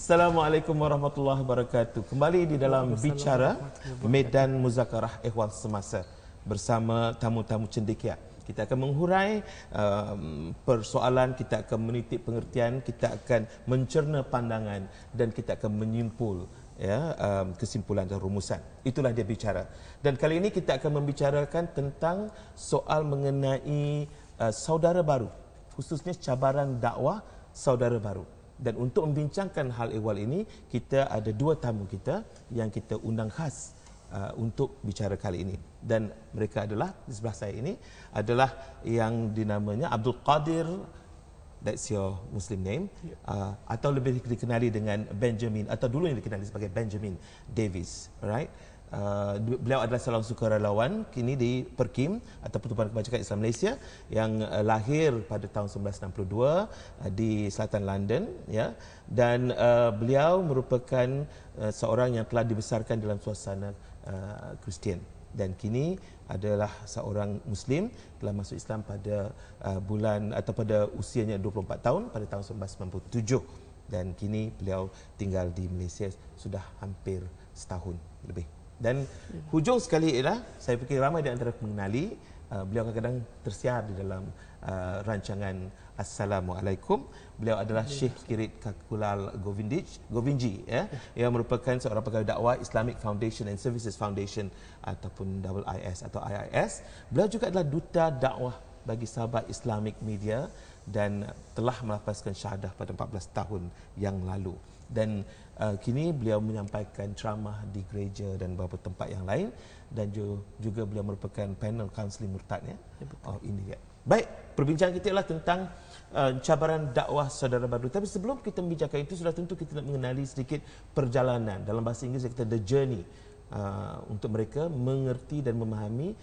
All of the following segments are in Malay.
Assalamualaikum warahmatullahi wabarakatuh. Kembali di dalam Bicara Medan Muzakarah Ehwal Semasa bersama tamu-tamu cendekia. Kita akan menghurai persoalan, kita akan menitik pengertian, kita akan mencerna pandangan dan kita akan menyimpul kesimpulan dan rumusan. Itulah dia bicara. Dan kali ini kita akan membicarakan tentang soal mengenai saudara baru, khususnya cabaran dakwah saudara baru. Dan untuk membincangkan hal ehwal ini, kita ada dua tamu kita yang kita undang khas untuk bicara kali ini. Dan mereka adalah, di sebelah saya ini, adalah yang dinamanya Abdul Qadir, that's your Muslim name, atau lebih dikenali dengan Benjamin, atau dulu yang dikenali sebagai Benjamin Davis, alright? Beliau adalah seorang sukarelawan kini di Perkim atau Pertubuhan Kebajikan Islam Malaysia yang lahir pada tahun 1962 di selatan London, ya. Dan beliau merupakan seorang yang telah dibesarkan dalam suasana Kristian dan kini adalah seorang Muslim, telah masuk Islam pada bulan atau pada usianya 24 tahun pada tahun 1997 dan kini beliau tinggal di Malaysia sudah hampir setahun lebih. Dan hujung sekali ialah, saya fikir ramai di antara mengenali, beliau kadang-kadang tersiar di dalam rancangan Assalamualaikum. Beliau adalah Syekh Kirit Kakulal Govinji, yang merupakan seorang pegawai dakwah Islamic Foundation and Services Foundation ataupun IIS atau IIS. Beliau juga adalah duta dakwah bagi sahabat Islamic Media dan telah melafazkan syahadah pada 14 tahun yang lalu. Dan kini beliau menyampaikan ceramah di gereja dan beberapa tempat yang lain dan juga beliau merupakan panel kaunseling murtad India. Baik, perbincangan kita ialah tentang cabaran dakwah saudara baru. Tapi sebelum kita membicarakan itu, sudah tentu kita nak mengenali sedikit perjalanan. Dalam bahasa Inggeris kita the journey, untuk mereka mengerti dan memahami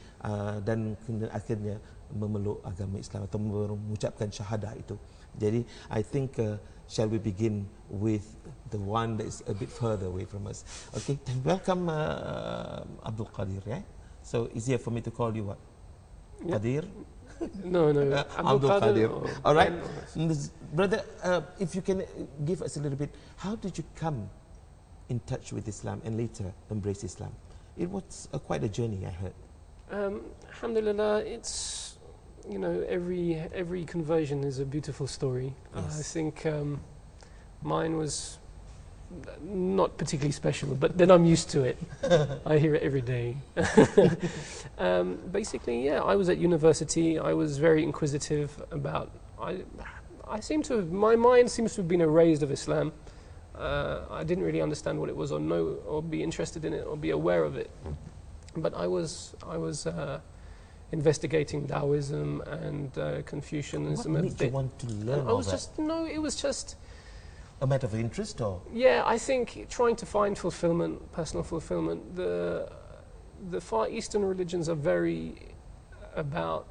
dan akhirnya memeluk agama Islam atau mengucapkan syahadah itu. Jadi I think shall we begin with the one that is a bit further away from us. Okay, then welcome Abdul Qadir, yeah? So easier for me to call you what? Yep. Qadir? No. Abdul Qadir. All right. Brother, if you can give us a little bit, how did you come in touch with Islam and later embrace Islam? It was quite a journey, I heard. Alhamdulillah, it's, you know, every conversion is a beautiful story. Yes. I think mine was not particularly special, but then I'm used to it. I hear it every day. Basically, yeah, I was at university. I was very inquisitive about. I seem to have, my mind seems to have been erased of Islam. I didn't really understand what it was, or know, or be interested in it, or be aware of it. But I was investigating Taoism and Confucianism. What made you want to learn all that? It was just a matter of interest, or? Yeah, I think trying to find fulfillment, personal fulfillment. The Far Eastern religions are very about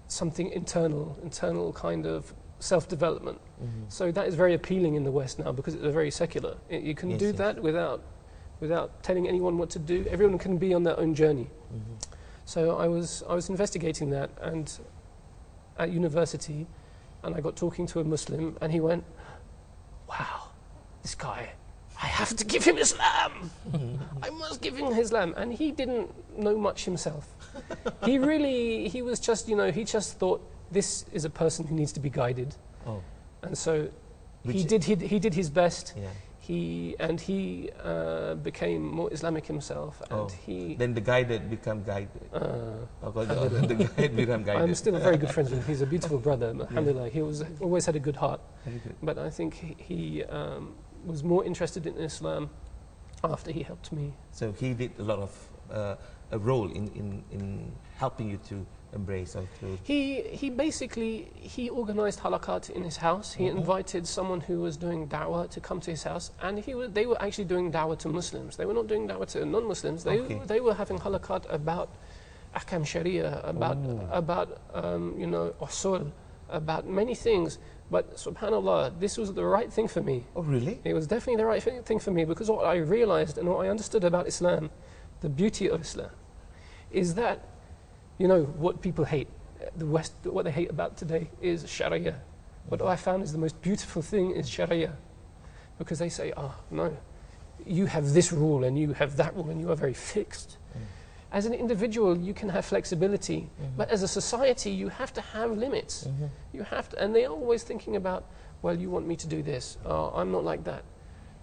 something internal kind of self-development. Mm-hmm. So that is very appealing in the West now because it's very secular. You can do that without telling anyone what to do. Everyone can be on their own journey. Mm-hmm. So I was investigating that, and at university, and I got talking to a Muslim, and he went, "Wow, this guy, I have to give him Islam. I must give him Islam." And he didn't know much himself. He was just, he just thought this is a person who needs to be guided. Oh. And so he did his best. Yeah. He became more Islamic himself, and then the guided become guided. The guide become guided. I'm still very good friends with him. He's a beautiful brother. Alhamdulillah, he always had a good heart. But I think he was more interested in Islam after he helped me. So he did a lot of a role in helping you to embrace or to... He basically organized halakat in his house. He invited someone who was doing da'wah to come to his house, and they were actually doing da'wah to Muslims. They were not doing da'wah to non-Muslims. They were having halakat about ahkam sharia, about usul, about many things. But subhanallah, this was the right thing for me. Oh, really? It was definitely the right thing for me, because what I realized and what I understood about Islam, the beauty of Islam, is that, what people hate, the West, what they hate about today is Sharia. What I found is the most beautiful thing is Sharia, because they say, oh, no, you have this rule and you have that rule and you are very fixed. As an individual, you can have flexibility, but as a society, you have to have limits. You have to, and they're always thinking about, well, you want me to do this. Oh, I'm not like that.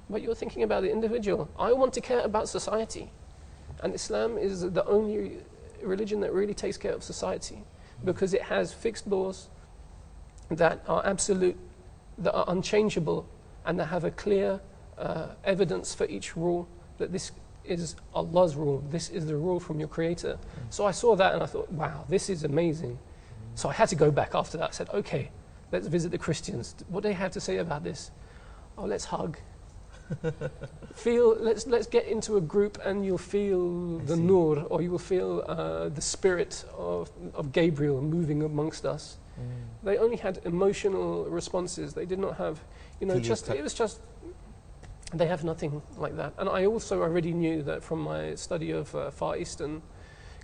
But you're thinking about the individual. I want to care about society. And Islam is the only religion that really takes care of society, because it has fixed laws that are absolute, that are unchangeable, and that have a clear evidence for each rule that this is Allah's rule, this is the rule from your Creator. So I saw that and I thought, wow, this is amazing. So I had to go back after that. I said, okay, let's visit the Christians. What do they have to say about this? Oh, let's hug. Let's get into a group and you'll feel the nur, or you will feel the spirit of Gabriel moving amongst us. They only had emotional responses. They did not have, it was just, they have nothing like that. And I also already knew that from my study of Far Eastern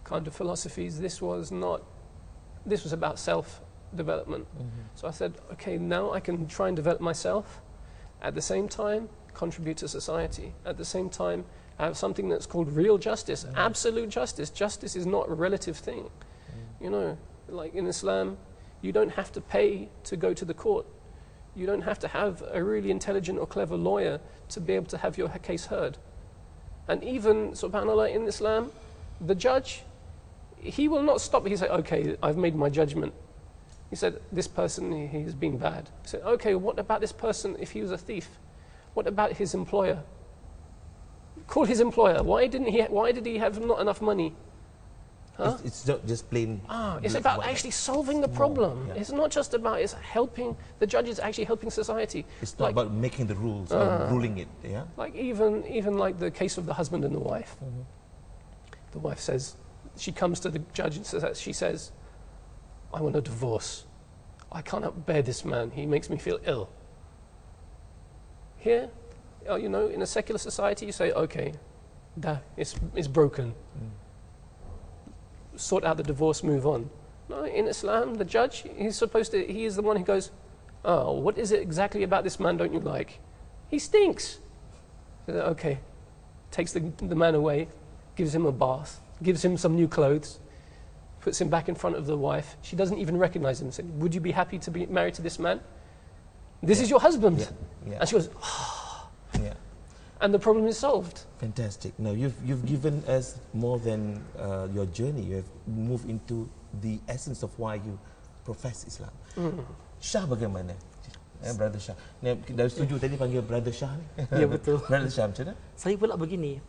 kind of philosophies, this was about self-development. So I said, okay, now I can try and develop myself, at the same time contribute to society, at the same time have something that's called real justice, absolute justice. Justice is not a relative thing. Like in Islam, you don't have to pay to go to the court. You don't have to have a really intelligent or clever lawyer to be able to have your case heard. And even, subhanAllah, in Islam, the judge, he will not stop. He say, okay, I've made my judgment. He said, this person, he's been bad. He said, okay, what about this person if he was a thief? What about his employer? Call his employer. Why did he have not enough money? Huh? It's not just plain. It's about actually solving the problem. Yeah. It's not just about, it's helping, the judge is actually helping society. It's not about making the rules or ruling it. Yeah. Like even like the case of the husband and the wife. The wife says, she comes to the judge and she says, I want a divorce. I cannot bear this man. He makes me feel ill. Here, in a secular society, you say, okay, it's broken. Sort out the divorce, move on. No, in Islam, the judge, he is the one who goes, oh, what is it exactly about this man don't you like? He stinks. Okay, takes the man away, gives him a bath, gives him some new clothes, puts him back in front of the wife. She doesn't even recognize him. Says, would you be happy to be married to this man? This is your husband. And she goes, and the problem is solved. Fantastic. Now you've given us more than your journey. You have moved into the essence of why you profess Islam. Shah bagaimana? Brother Shah. Dah setuju tadi panggil Brother Shah ni? Ya, betul. Brother Shah macam mana? Saya pula begini,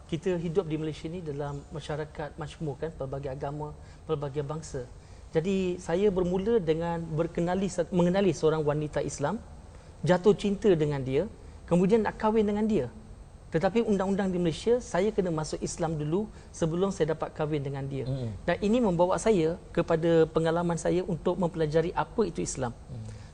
kita hidup di Malaysia ni dalam masyarakat majmuk kan, pelbagai agama, pelbagai bangsa. Jadi saya bermula dengan mengenali seorang wanita Islam, jatuh cinta dengan dia, kemudian nak kahwin dengan dia. Tetapi undang-undang di Malaysia, saya kena masuk Islam dulu sebelum saya dapat kahwin dengan dia. Dan ini membawa saya kepada pengalaman saya untuk mempelajari apa itu Islam.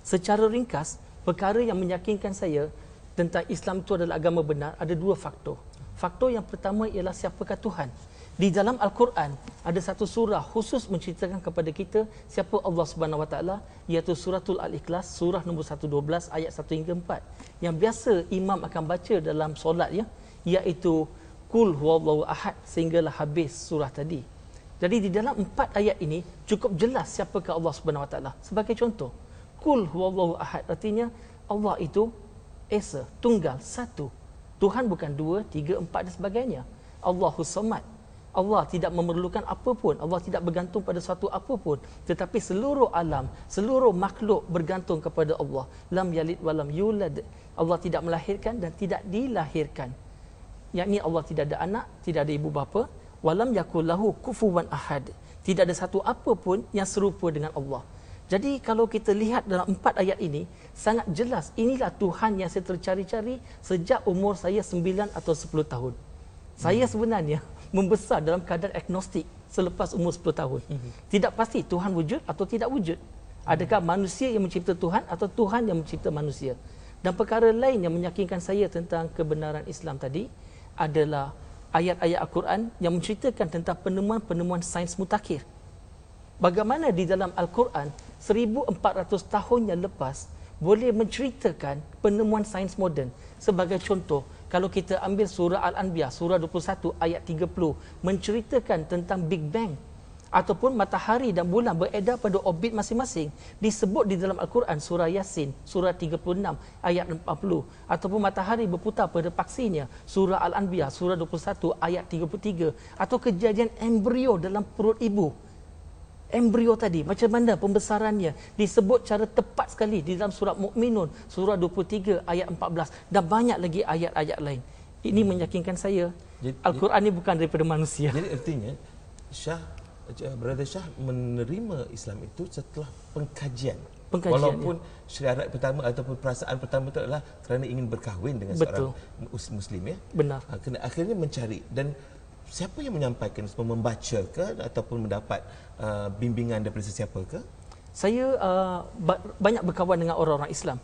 Secara ringkas, perkara yang meyakinkan saya tentang Islam itu adalah agama benar, ada dua faktor. Faktor yang pertama ialah siapakah Tuhan. Di dalam Al-Quran ada satu surah khusus menceritakan kepada kita siapa Allah Subhanahu Wa Taala, iaitu suratul Al-Ikhlas, surah nombor 112 ayat 1 hingga 4. Yang biasa imam akan baca dalam solat ya, iaitu Qul huwallahu ahad sehinggalah habis surah tadi. Jadi di dalam 4 ayat ini cukup jelas siapakah Allah Subhanahu Wa Taala. Sebagai contoh, Qul huwallahu ahad artinya Allah itu esa, tunggal, satu. Tuhan bukan 2, 3, 4 dan sebagainya. Allahus Samad. Allah tidak memerlukan apapun, Allah tidak bergantung pada suatu apapun, tetapi seluruh alam, seluruh makhluk bergantung kepada Allah. Lam yalid walam yulad. Allah tidak melahirkan dan tidak dilahirkan. Yakni Allah tidak ada anak, tidak ada ibu bapa. Walam yakul lahu kufuwan ahad. Tidak ada satu apapun yang serupa dengan Allah. Jadi kalau kita lihat dalam 4 ayat ini, sangat jelas inilah Tuhan yang saya tercari-cari sejak umur saya 9 atau 10 tahun. Saya sebenarnya membesar dalam keadaan agnostik selepas umur 10 tahun. Tidak pasti Tuhan wujud atau tidak wujud. Adakah manusia yang mencipta Tuhan atau Tuhan yang mencipta manusia? Dan perkara lain yang meyakinkan saya tentang kebenaran Islam tadi adalah ayat-ayat Al-Quran yang menceritakan tentang penemuan-penemuan sains mutakhir. Bagaimana di dalam Al-Quran 1400 tahun yang lepas boleh menceritakan penemuan sains moden. Sebagai contoh, kalau kita ambil surah Al-Anbiya, surah 21 ayat 30, menceritakan tentang Big Bang, ataupun matahari dan bulan beredar pada orbit masing-masing, disebut di dalam Al-Quran surah Yasin surah 36 ayat 40, ataupun matahari berputar pada paksinya surah Al-Anbiya surah 21 ayat 33, atau kejadian embrio dalam perut ibu. Embrio tadi macam mana pembesarannya disebut cara tepat sekali di dalam surah Mukminun surah 23 ayat 14, dan banyak lagi ayat-ayat lain. Ini meyakinkan saya Al-Quran ini bukan daripada manusia. Jadi artinya Brother Shah menerima Islam itu setelah pengkajian. Walaupun syarat pertama ataupun perasaan pertama itu adalah kerana ingin berkahwin dengan seorang Muslim, ya. Benar. Akhirnya mencari, dan siapa yang menyampaikan, membaca ke ataupun mendapat bimbingan daripada sesiapa ke? Saya banyak berkawan dengan orang-orang Islam.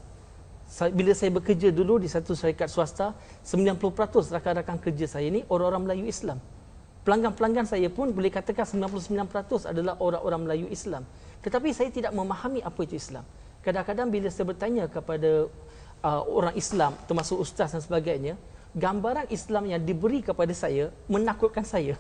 Bila saya bekerja dulu di satu syarikat swasta, 90% rakan-rakan kerja saya ini orang-orang Melayu Islam. Pelanggan-pelanggan saya pun boleh katakan 99% adalah orang-orang Melayu Islam. Tetapi saya tidak memahami apa itu Islam. Kadang-kadang bila saya bertanya kepada orang Islam, termasuk ustaz dan sebagainya, gambaran Islam yang diberi kepada saya menakutkan saya.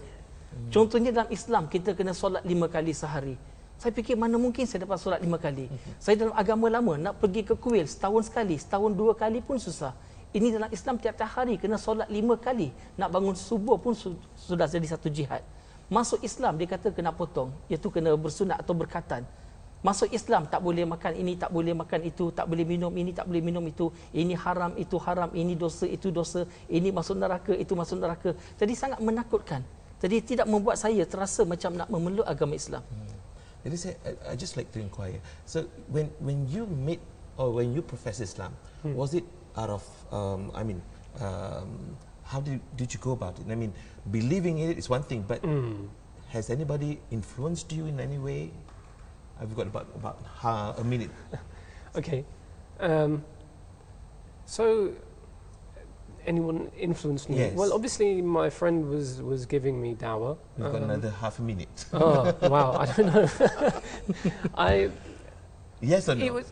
Contohnya dalam Islam, kita kena solat 5 kali sehari. Saya fikir mana mungkin saya dapat solat 5 kali. Saya dalam agama lama nak pergi ke kuil setahun sekali, setahun 2 kali pun susah. Ini dalam Islam tiap-tiap hari kena solat 5 kali. Nak bangun subuh pun sudah jadi satu jihad. Masuk Islam dia kata kena potong, iaitu kena bersunat atau berkhatan. Masuk Islam tak boleh makan ini, tak boleh makan itu, tak boleh minum ini, tak boleh minum itu. Ini haram, itu haram, ini dosa, itu dosa. Ini masuk neraka, itu masuk neraka. Jadi sangat menakutkan. Jadi tidak membuat saya terasa macam nak memeluk agama Islam. Jadi I just like to inquire. So when you meet or when you profess Islam, was it out of how did you go about it? I mean, believing in it is one thing, but has anybody influenced you in any way? I've got about a minute. Okay, so anyone influenced me? Yes. Well, obviously my friend was giving me dawah. We've got another half a minute. Oh wow, I don't know. Yes or no?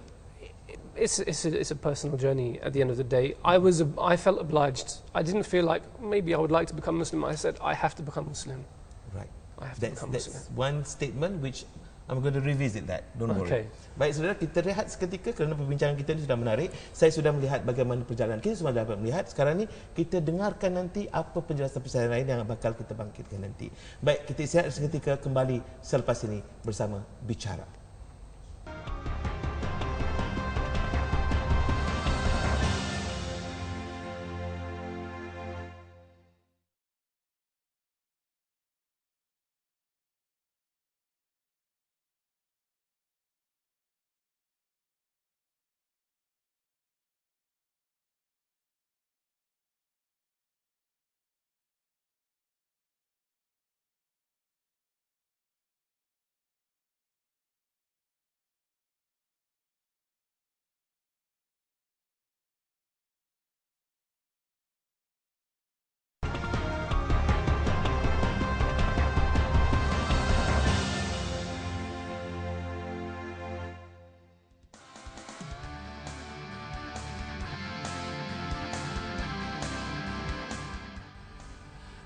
It's a personal journey. At the end of the day, I felt obliged. I didn't feel like maybe I would like to become Muslim. I said I have to become Muslim. Right. I have to become Muslim. That's one statement which I'm going to revisit that. Don't worry. Baik saudara, kita rehat seketika kerana perbincangan kita ini sudah menarik. Saya sudah melihat bagaimana perjalanan kita, semua dapat melihat. Sekarang ni kita dengarkan nanti apa penjelasan-penjelasan lain yang bakal kita bangkitkan nanti. Baik, kita istirahat seketika, kembali selepas ini bersama Bicara.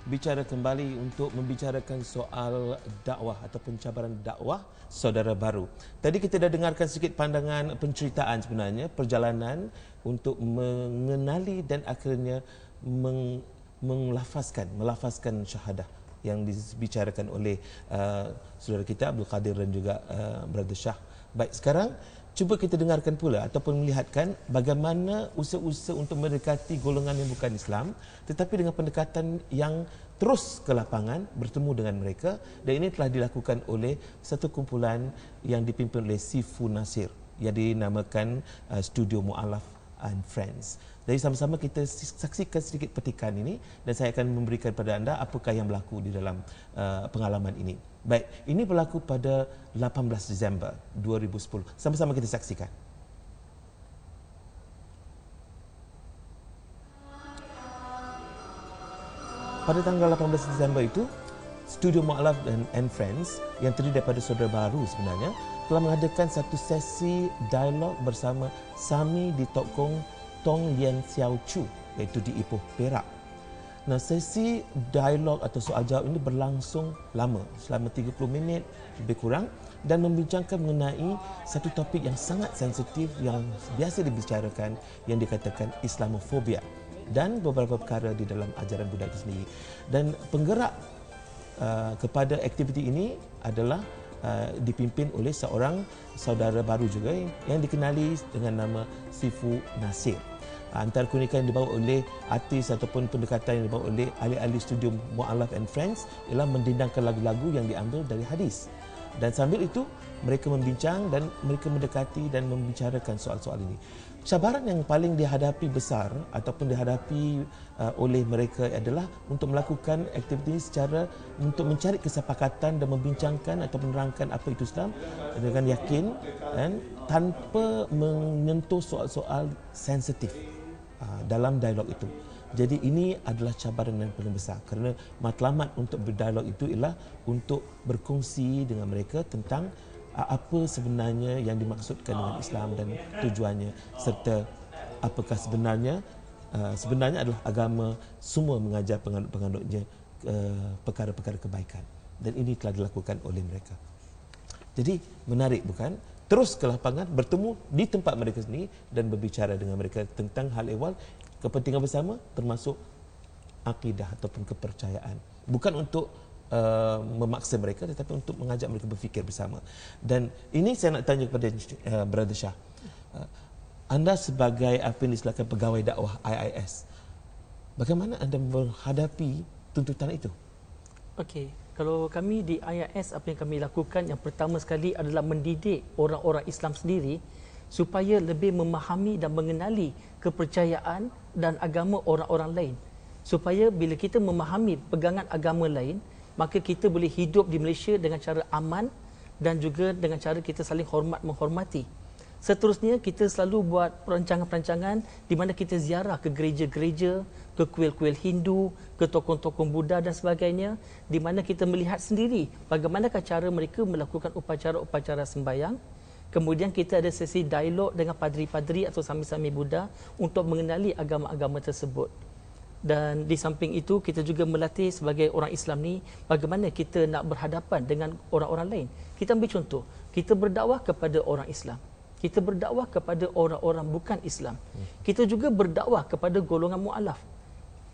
Bicara kembali untuk membicarakan soal dakwah atau pencabaran dakwah saudara baru. Tadi kita dah dengarkan sedikit pandangan penceritaan sebenarnya, perjalanan untuk mengenali dan akhirnya melafazkan syahadah yang dibicarakan oleh saudara kita Abdul Qadir dan juga Brother Shah. Baik, sekarang cuba kita dengarkan pula ataupun melihatkan bagaimana usaha-usaha untuk mendekati golongan yang bukan Islam, tetapi dengan pendekatan yang terus ke lapangan, bertemu dengan mereka, dan ini telah dilakukan oleh satu kumpulan yang dipimpin oleh Sifu Nasir yang dinamakan Studio Mu'alaf and Friends. Jadi sama-sama kita saksikan sedikit petikan ini dan saya akan memberikan kepada anda apakah yang berlaku di dalam pengalaman ini. Baik, ini berlaku pada 18 Disember 2010. Sama-sama kita saksikan. Pada tanggal 18 Disember itu, Studio Mu'alaf and Friends yang terdiri daripada saudara baru sebenarnya telah mengadakan satu sesi dialog bersama Sami di Tok Kong Tong Lien Xiao Chu, iaitu di Ipoh, Perak. Nah, sesi dialog atau soal jawab ini berlangsung lama, selama 30 minit lebih kurang, dan membincangkan mengenai satu topik yang sangat sensitif yang biasa dibicarakan, yang dikatakan Islamofobia dan beberapa perkara di dalam ajaran Buddha itu sendiri. Dan penggerak kepada aktiviti ini adalah dipimpin oleh seorang saudara baru juga yang dikenali dengan nama Sifu Nasir. Antara keunikan yang dibawa oleh artis ataupun pendekatan yang dibawa oleh ahli-ahli studio Mu'allaf and Friends ialah mendendangkan lagu-lagu yang diambil dari hadis. Dan sambil itu, mereka membincang dan mereka mendekati dan membicarakan soal-soal ini. Cabaran yang paling dihadapi besar ataupun dihadapi oleh mereka adalah untuk melakukan aktiviti ini secara untuk mencari kesepakatan dan membincangkan atau menerangkan apa itu Islam dengan yakin dan tanpa menyentuh soal-soal sensitif dalam dialog itu. Jadi ini adalah cabaran yang paling besar kerana matlamat untuk berdialog itu ialah untuk berkongsi dengan mereka tentang apa sebenarnya yang dimaksudkan dengan Islam dan tujuannya, serta apakah sebenarnya adalah agama semua mengajar penganut-penganutnya perkara-perkara kebaikan, dan ini telah dilakukan oleh mereka. Jadi menarik, bukan? Terus ke lapangan, bertemu di tempat mereka sendiri dan berbicara dengan mereka tentang hal ehwal kepentingan bersama, termasuk akidah ataupun kepercayaan. Bukan untuk memaksa mereka, tetapi untuk mengajak mereka berfikir bersama. Dan ini saya nak tanya kepada Brother Shah. Anda sebagai apa yang istilahkan pegawai dakwah IIS, bagaimana anda menghadapi tuntutan itu? Okey, kalau kami di IIS, apa yang kami lakukan yang pertama sekali adalah mendidik orang-orang Islam sendiri supaya lebih memahami dan mengenali kepercayaan dan agama orang-orang lain. Supaya bila kita memahami pegangan agama lain, maka kita boleh hidup di Malaysia dengan cara aman dan juga dengan cara kita saling hormat menghormati. Seterusnya, kita selalu buat perancangan-perancangan di mana kita ziarah ke gereja-gereja, ke kuil-kuil Hindu, ke tokoh-tokoh Buddha dan sebagainya, di mana kita melihat sendiri bagaimanakah cara mereka melakukan upacara-upacara sembahyang. Kemudian kita ada sesi dialog dengan padri-padri atau sami-sami Buddha untuk mengenali agama-agama tersebut. Dan di samping itu, kita juga melatih sebagai orang Islam ni bagaimana kita nak berhadapan dengan orang-orang lain. Kita ambil contoh, kita berdakwah kepada orang Islam, kita berdakwah kepada orang-orang bukan Islam, kita juga berdakwah kepada golongan mu'alaf.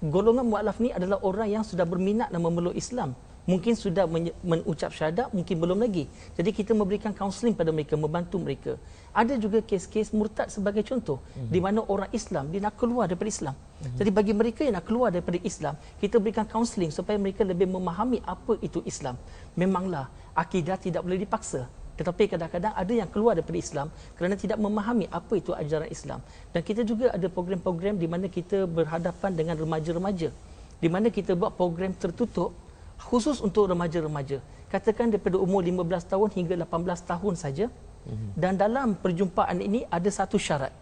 Golongan mu'alaf ni adalah orang yang sudah berminat dan memeluk Islam, mungkin sudah mengucap syahadat, mungkin belum lagi. Jadi kita memberikan kaunseling pada mereka, membantu mereka. Ada juga kes-kes murtad sebagai contoh, di mana orang Islam dia nak keluar daripada Islam. Jadi bagi mereka yang nak keluar daripada Islam, kita berikan kaunseling supaya mereka lebih memahami apa itu Islam. Memanglah akidah tidak boleh dipaksa, tetapi kadang-kadang ada yang keluar daripada Islam kerana tidak memahami apa itu ajaran Islam. Dan kita juga ada program-program di mana kita berhadapan dengan remaja-remaja, di mana kita buat program tertutup khusus untuk remaja-remaja. Katakan daripada umur 15 tahun hingga 18 tahun saja. Dan dalam perjumpaan ini ada satu syarat.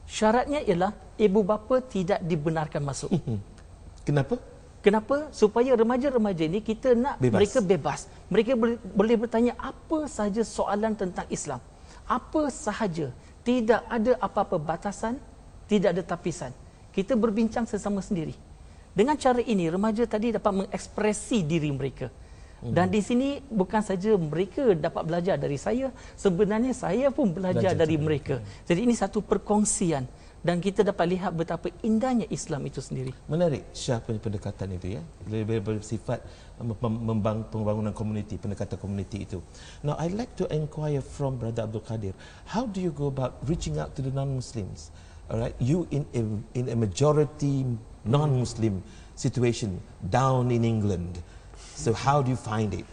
Syaratnya ialah ibu bapa tidak dibenarkan masuk. Kenapa? Kenapa? Supaya remaja-remaja ini kita nak mereka bebas. Mereka boleh bertanya apa sahaja soalan tentang Islam. Apa sahaja. Tidak ada apa-apa batasan, tidak ada tapisan. Kita berbincang sesama sendiri. Dengan cara ini, remaja tadi dapat mengekspresi diri mereka. Dan di sini bukan saja mereka dapat belajar dari saya, sebenarnya saya pun belajar dari mereka. Jadi ini satu perkongsian dan kita dapat lihat betapa indahnya Islam itu sendiri. Menarik Syah punya pendekatan itu, ya. Lebih bersifat pembangunan komuniti, pendekatan komuniti itu. Now I'd like to inquire from Brother Abdul Qadir, how do you go about reaching out to the non-Muslims? Alright, you in a majority non-Muslim situation down in England. So how do you find it?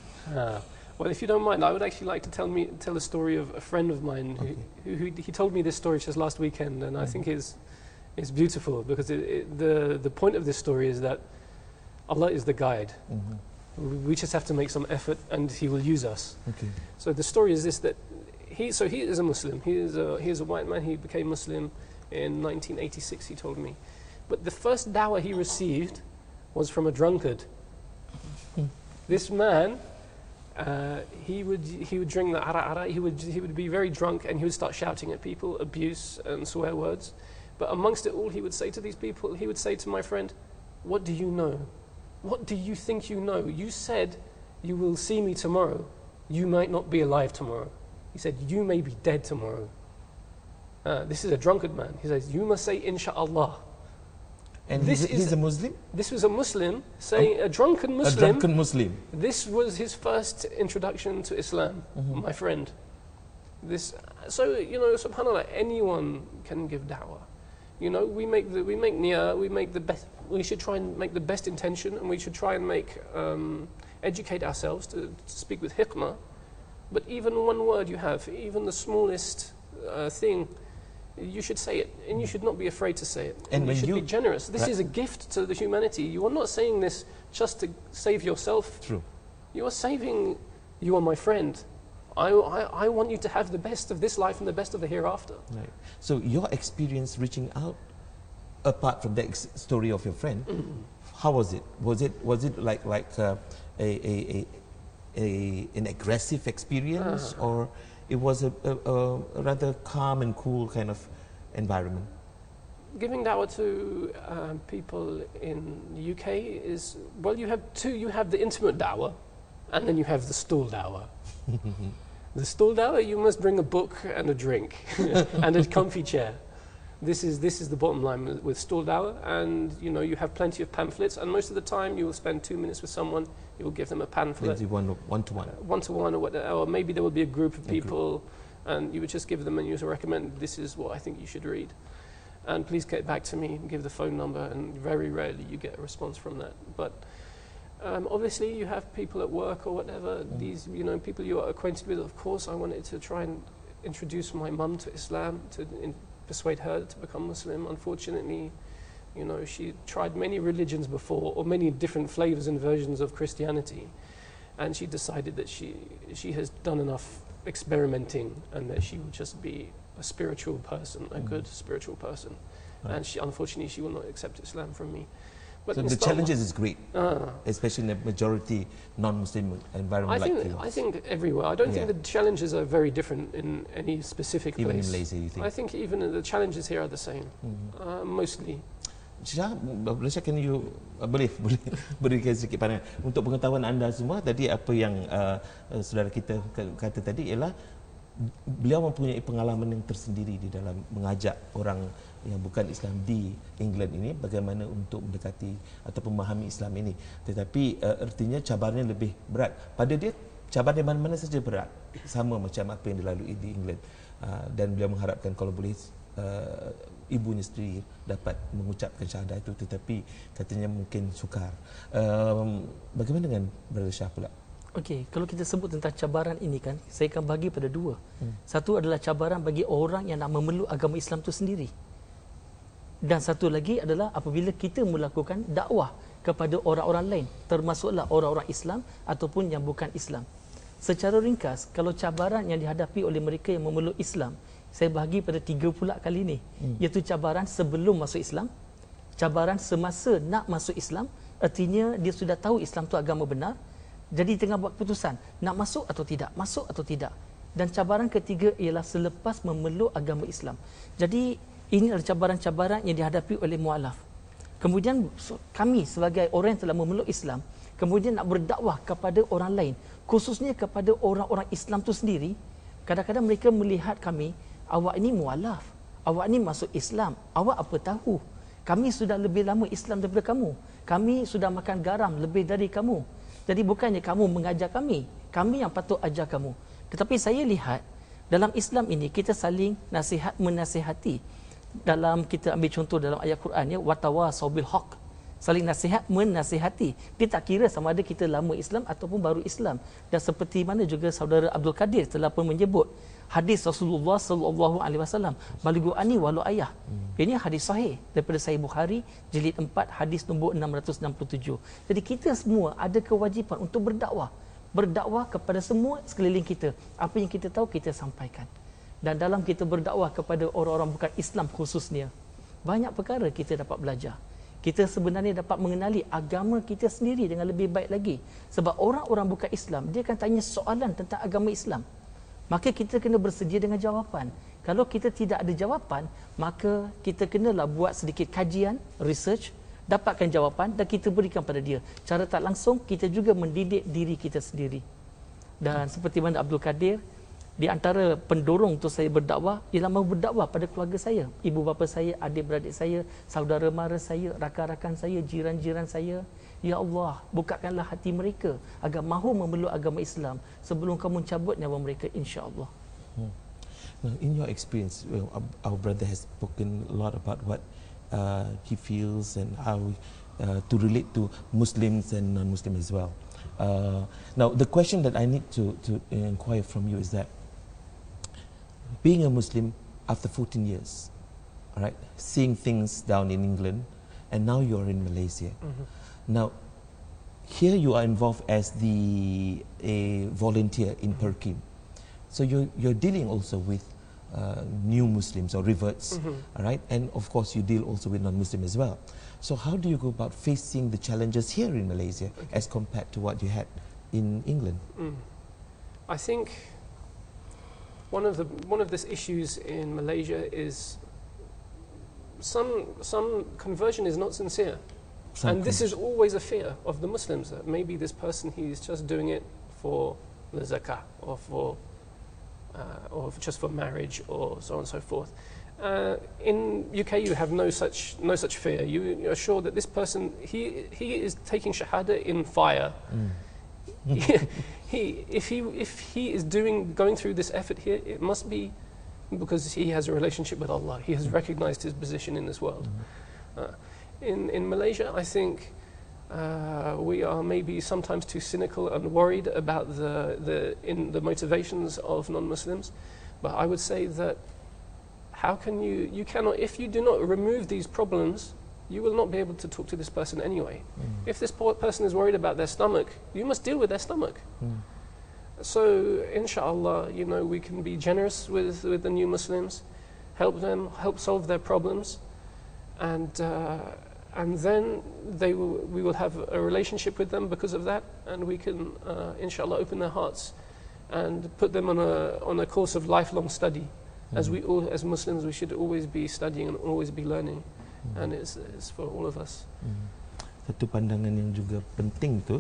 Well, if you don't mind, I would actually like to tell a story of a friend of mine who he told me this story just last weekend, and I think it's beautiful because the point of this story is that Allah is the guide. We just have to make some effort, and He will use us. Okay. So the story is this: that he is a Muslim. He is a white man. He became Muslim in 1986. He told me, but the first dawah he received was from a drunkard. This man he would drink the ara. He would be very drunk, and he would start shouting at people, abuse and swear words. But amongst it all, he would say to these people, he would say to my friend, "What do you know? What do you think you know? You said you will see me tomorrow. You might not be alive tomorrow." He said, "You may be dead tomorrow." This is a drunkard man. He says, "You must say Insha'Allah." And he's a Muslim? This was a Muslim saying, a drunken Muslim. A drunken Muslim. This was his first introduction to Islam, my friend. So, you know, subhanAllah, anyone can give da'wah. You know, we make niyyah, we should try and make the best intention, and we should try and educate ourselves to speak with hikmah. But even one word you have, even the smallest thing, you should say it, and you should not be afraid to say it. And you should be generous. This is a gift to the humanity. You are not saying this just to save yourself. True. You are saving, you are my friend. I want you to have the best of this life and the best of the hereafter. Right. So your experience reaching out, apart from the story of your friend, how was it? Was it like an aggressive experience, or it was a rather calm and cool kind of environment? Giving da'wah to people in the UK is, well, you have two. You have the intimate da'wah, and then you have the stall da'wah. The stall da'wah, you must bring a book and a drink and a comfy chair. This is the bottom line with stall da'wah, and you know, you have plenty of pamphlets, and most of the time you will spend 2 minutes with someone, you will give them a pamphlet. One-to-one or whatever, or maybe there will be a group of people, and you would just give them and you would recommend, this is what I think you should read. And please get back to me and give the phone number, and very rarely you get a response from that. But obviously you have people at work or whatever, these, you know, people you are acquainted with. Of course, I wanted to try and introduce my mum to Islam, to persuade her to become Muslim. Unfortunately, you know, she tried many religions before, or many different flavors and versions of Christianity, and she decided that she has done enough experimenting, and that she would just be a spiritual person, a good spiritual person. Right. And unfortunately, she will not accept Islam from me. But so the challenges is great, especially in a majority non-Muslim environment like yours. I think everywhere. I don't think the challenges are very different in any specific place. Even in Malaysia, you think? I think even the challenges here are the same, mostly. Syah, can you boleh berikan sedikit pandangan untuk pengetahuan anda semua? Tadi apa yang saudara kita kata tadi ialah beliau mempunyai pengalaman yang tersendiri di dalam mengajak orang yang bukan Islam di England ini bagaimana untuk mendekati atau memahami Islam ini. Tetapi artinya cabarannya lebih berat. Pada dia cabaran di mana-mana saja berat, sama macam apa yang dilalui di England. Dan beliau mengharapkan kalau boleh ibunya sendiri dapat mengucapkan syahadah itu, tetapi katanya mungkin sukar. Bagaimana dengan Brother Syah pula? Okey, kalau kita sebut tentang cabaran ini kan, saya akan bagi pada dua. Satu adalah cabaran bagi orang yang nak memeluk agama Islam itu sendiri. Dan satu lagi adalah apabila kita melakukan dakwah kepada orang-orang lain, termasuklah orang-orang Islam ataupun yang bukan Islam. Secara ringkas, kalau cabaran yang dihadapi oleh mereka yang memeluk Islam, saya bahagi pada 3 pula kali ini, iaitu cabaran sebelum masuk Islam, cabaran semasa nak masuk Islam, artinya dia sudah tahu Islam itu agama benar, jadi tengah buat keputusan nak masuk atau tidak. Dan cabaran ketiga ialah selepas memeluk agama Islam. Jadi ini adalah cabaran-cabaran yang dihadapi oleh mualaf. Kemudian kami sebagai orang yang telah memeluk Islam, kemudian nak berdakwah kepada orang lain, khususnya kepada orang-orang Islam itu sendiri. Kadang-kadang mereka melihat kami, awak ini mualaf, awak ini masuk Islam, awak apa tahu? Kami sudah lebih lama Islam daripada kamu. Kami sudah makan garam lebih dari kamu. Jadi bukannya kamu mengajar kami yang patut ajar kamu. Tetapi saya lihat dalam Islam ini kita saling nasihat menasihati. Dalam kita ambil contoh dalam ayat Quran ya, watawasau bil haq. Saling nasihat menasihati. Dia tak kira sama ada kita lama Islam ataupun baru Islam. Dan seperti mana juga saudara Abdul Qadir telah pun menyebut hadis Rasulullah sallallahu alaihi wasallam, balighu anni walau ayah. Ini hadis sahih daripada Sahih Bukhari jilid 4 hadis nombor 667. Jadi kita semua ada kewajipan untuk berdakwah kepada semua sekeliling kita. Apa yang kita tahu kita sampaikan. Dan dalam kita berdakwah kepada orang-orang bukan Islam khususnya, banyak perkara kita dapat belajar. kita sebenarnya dapat mengenali agama kita sendiri dengan lebih baik lagi. Sebab orang-orang bukan Islam, dia akan tanya soalan tentang agama Islam. Maka kita kena bersedia dengan jawapan. Kalau kita tidak ada jawapan, maka kita kenalah buat sedikit kajian, research, dapatkan jawapan dan kita berikan pada dia. Cara tak langsung, kita juga mendidik diri kita sendiri. Dan seperti mana Abdul Kadir, di antara pendorong untuk saya berdakwah ialah mahu berdakwah pada keluarga saya, ibu bapa saya, adik-beradik saya, saudara mara saya, rakan-rakan saya, jiran-jiran saya. Ya Allah, bukakanlah hati mereka agar mahu memeluk agama Islam sebelum kamu mencabut nyawa mereka, insya-Allah. Now, in your experience, our brother has spoken a lot about what he feels and how to relate to Muslims and non-Muslim as well. Now, the question that I need to inquire from you is that being a Muslim after 14 years, all right, seeing things down in England, and now you're in Malaysia. Now, here you are involved as a volunteer in Perkim. So you're dealing also with new Muslims or reverts, all right, and of course you deal also with non-Muslim as well. So how do you go about facing the challenges here in Malaysia as compared to what you had in England? I think one of the issues in Malaysia is some conversion is not sincere, and this is always a fear of the Muslims that maybe this person, he's just doing it for the zakah or just for marriage or so on and so forth. In UK, you have no such fear. You are sure that this person he is taking shahada in fire. If he is going through this effort here, it must be because he has a relationship with Allah. He has recognized his position in this world. In Malaysia, I think we are maybe sometimes too cynical and worried about the motivations of non-Muslims. But I would say that how can you cannot, if you do not remove these problems, you will not be able to talk to this person anyway. If this person is worried about their stomach, you must deal with their stomach. So, inshallah, we can be generous with the new Muslims, help them, help solve their problems, and then we will have a relationship with them because of that, and we can, inshallah, open their hearts and put them on a course of lifelong study. As Muslims, we should always be studying and always be learning. And it's for all of us. Satu pandangan yang juga penting tu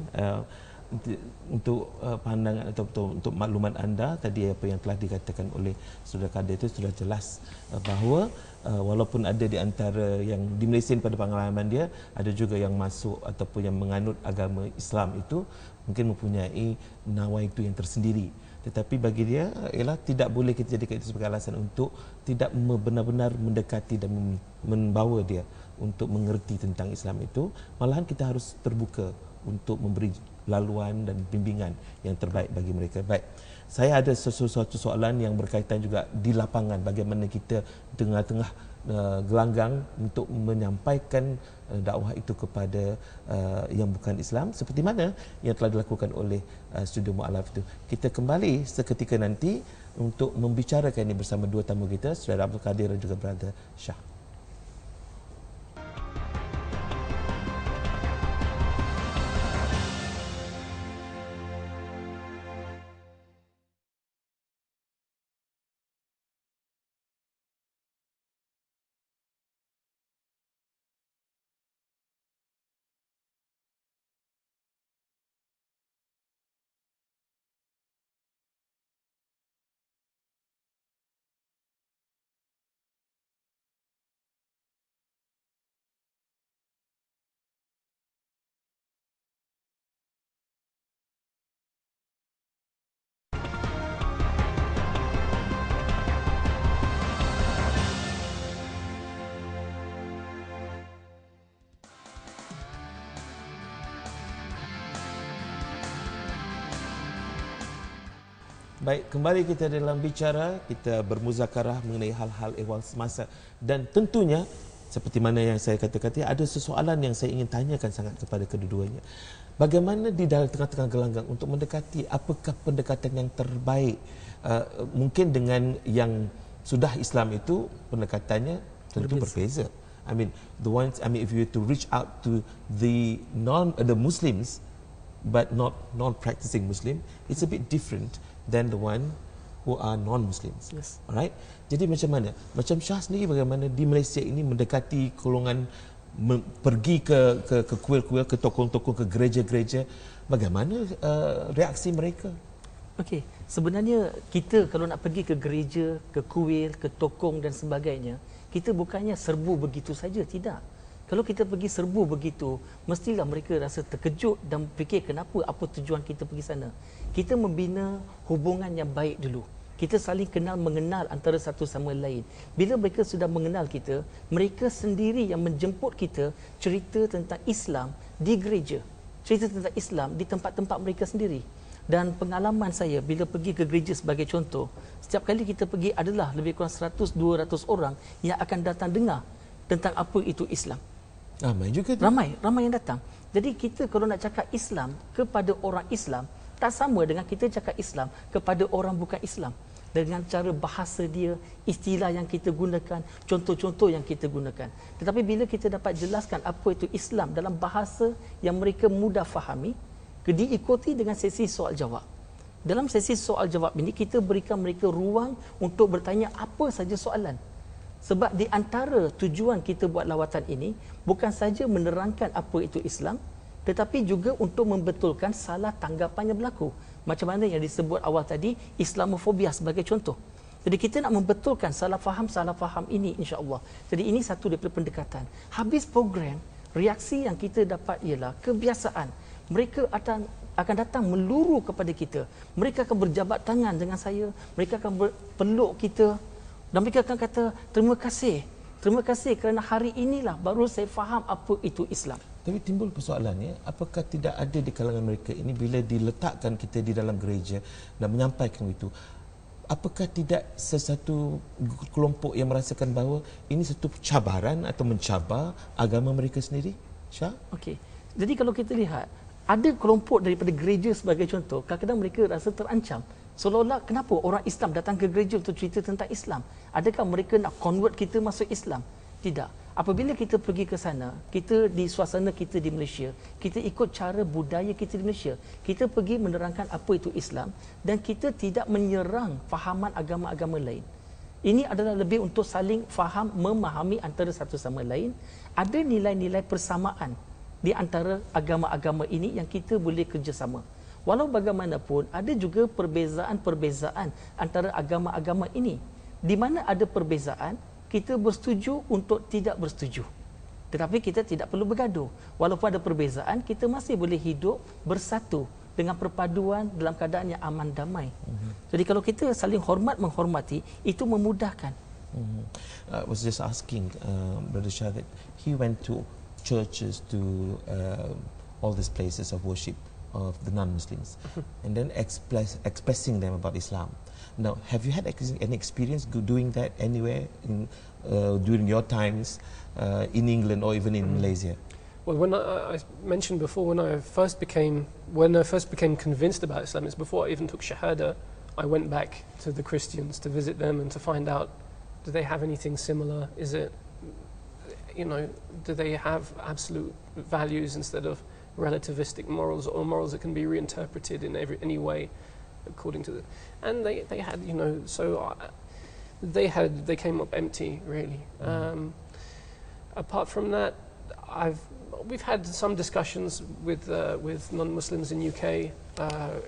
untuk pandangan atau untuk maklumat anda tadi, apa yang telah dikatakan oleh Saudara Kadir itu sudah jelas bahawa walaupun ada di antara yang di Malaysia pada pengalaman dia, ada juga yang masuk ataupun yang menganut agama Islam itu mungkin mempunyai nawaitu yang tersendiri. Tetapi bagi dia ialah tidak boleh kita jadikan itu sebagai alasan untuk tidak benar-benar mendekati dan membawa dia untuk mengerti tentang Islam itu. Malahan kita harus terbuka untuk memberi laluan dan bimbingan yang terbaik bagi mereka. Baik, saya ada sesuatu soalan yang berkaitan juga di lapangan, bagaimana kita tengah-tengah gelanggang untuk menyampaikan dakwah itu kepada yang bukan Islam, seperti mana yang telah dilakukan oleh Studio Mu'alaf itu. Kita kembali seketika nanti untuk membicarakan ini bersama dua tamu kita, Saudara Abdul Kadir dan juga Brother Shah. Baik, kembali kita dalam bicara, kita bermuzakarah mengenai hal-hal ehwal semasa, dan tentunya seperti mana yang saya kata-kata, ada sesoalan yang saya ingin tanyakan sangat kepada kedua-duanya. Bagaimana di dalam tengah-tengah gelanggang untuk mendekati, apakah pendekatan yang terbaik? Mungkin dengan yang sudah Islam itu pendekatannya tentu berbeza. I mean, if you were to reach out to the Muslims, but not non-practicing Muslim, it's a bit different than the one who are non-Muslims. Yes. Alright. Jadi macam mana? Macam Syah sendiri bagaimana di Malaysia ini mendekati golongan pergi ke kuil-kuil, ke tokong-tokong, ke gereja-gereja, bagaimana reaksi mereka? Okey, sebenarnya kita kalau nak pergi ke gereja, ke kuil, ke tokong dan sebagainya, kita bukannya serbu begitu saja, tidak. Kalau kita pergi serbu begitu, mestilah mereka rasa terkejut dan fikir kenapa, apa tujuan kita pergi sana. Kita membina hubungan yang baik dulu. Kita saling kenal mengenal antara satu sama lain. Bila mereka sudah mengenal kita, mereka sendiri yang menjemput kita cerita tentang Islam di gereja. Cerita tentang Islam di tempat-tempat mereka sendiri. Dan pengalaman saya bila pergi ke gereja sebagai contoh, setiap kali kita pergi adalah lebih kurang 100-200 orang yang akan datang dengar tentang apa itu Islam. Ramai juga tu. Ramai yang datang. Jadi kita kalau nak cakap Islam kepada orang Islam, tak sama dengan kita cakap Islam kepada orang bukan Islam. Dengan cara bahasa dia, istilah yang kita gunakan, contoh-contoh yang kita gunakan. Tetapi bila kita dapat jelaskan apa itu Islam dalam bahasa yang mereka mudah fahami, diikuti dengan sesi soal jawab. Dalam sesi soal jawab ini kita berikan mereka ruang untuk bertanya apa saja soalan. Sebab di antara tujuan kita buat lawatan ini bukan saja menerangkan apa itu Islam, tetapi juga untuk membetulkan salah tanggapan yang berlaku. Macam mana yang disebut awal tadi, Islamofobia sebagai contoh. Jadi kita nak membetulkan salah faham ini, insya-Allah. Jadi ini satu daripada pendekatan. Habis program, reaksi yang kita dapat ialah kebiasaan. Mereka akan datang meluru kepada kita. Mereka akan berjabat tangan dengan saya, mereka akan peluk kita. Dan mereka akan kata, terima kasih kerana hari inilah baru saya faham apa itu Islam. Tapi timbul persoalannya, apakah tidak ada di kalangan mereka ini bila diletakkan kita di dalam gereja dan menyampaikan itu, apakah tidak sesuatu kelompok yang merasakan bahawa ini satu cabaran atau mencabar agama mereka sendiri? Syah? Okey. Jadi kalau kita lihat, ada kelompok daripada gereja sebagai contoh, kadang-kadang mereka rasa terancam. Seolah-olah kenapa orang Islam datang ke gereja untuk cerita tentang Islam? Adakah mereka nak convert kita masuk Islam? Tidak. Apabila kita pergi ke sana, kita di suasana kita di Malaysia, kita ikut cara budaya kita di Malaysia. Kita pergi menerangkan apa itu Islam dan kita tidak menyerang fahaman agama-agama lain. Ini adalah lebih untuk saling faham, memahami antara satu sama lain. Ada nilai-nilai persamaan di antara agama-agama ini yang kita boleh kerjasama. Walau bagaimanapun, ada juga perbezaan-perbezaan antara agama-agama ini. Di mana ada perbezaan, kita bersetuju untuk tidak bersetuju. Tetapi kita tidak perlu bergaduh. Walaupun ada perbezaan, kita masih boleh hidup bersatu dengan perpaduan dalam keadaan yang aman damai. Jadi kalau kita saling hormat menghormati, itu memudahkan. I was just asking Brother Shah that he went to churches, to all these places of worship of the non-Muslims, and then expressing them about Islam. Now, have you had any experience doing that anywhere during your times in England or even in Malaysia? Well, when I mentioned before, when I first became convinced about Islam, it's before I even took Shahada, I went back to the Christians to visit them and to find out, do they have anything similar? Is it, do they have absolute values instead of relativistic morals, or morals that can be reinterpreted in any way according to the... And they had, they came up empty, really. Apart from that, we've had some discussions with non-Muslims in UK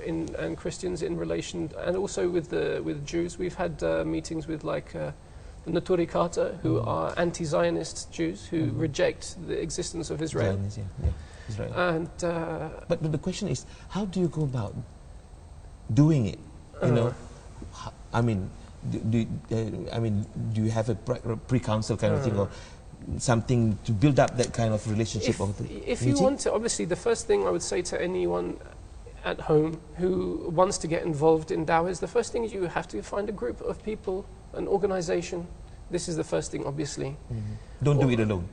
and Christians in relation, and also with Jews. We've had meetings with the Naturi Kata, who are anti-Zionist Jews who reject the existence of Israel. Zionist, yeah. Israel. And but the question is, how do you go about doing it? I mean, do you have a pre-council kind of thing, or something to build up that kind of relationship? If you want to, obviously, the first thing I would say to anyone at home who wants to get involved in dawah is the first thing is you have to find a group of people, an organization. This is the first thing, obviously. Don't do it alone.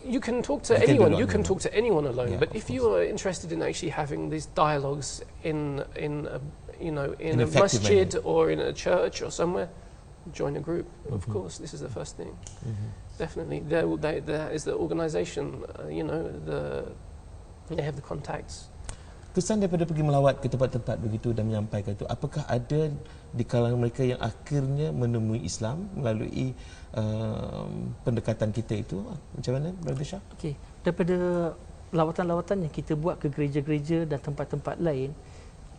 You can talk to anyone. You can alone. talk to anyone alone. Yeah, but if you are interested in actually having these dialogues in a masjid or in a church or somewhere, join a group. Of course, this is the first thing. definitely. There is the organisation. They have the contacts. Kesan daripada pergi melawat ke tempat-tempat begitu dan menyampaikan itu, apakah ada di kalangan mereka yang akhirnya menemui Islam melalui pendekatan kita itu? Macam mana, Brother Shah? Okey, daripada lawatan-lawatan yang kita buat ke gereja-gereja dan tempat-tempat lain,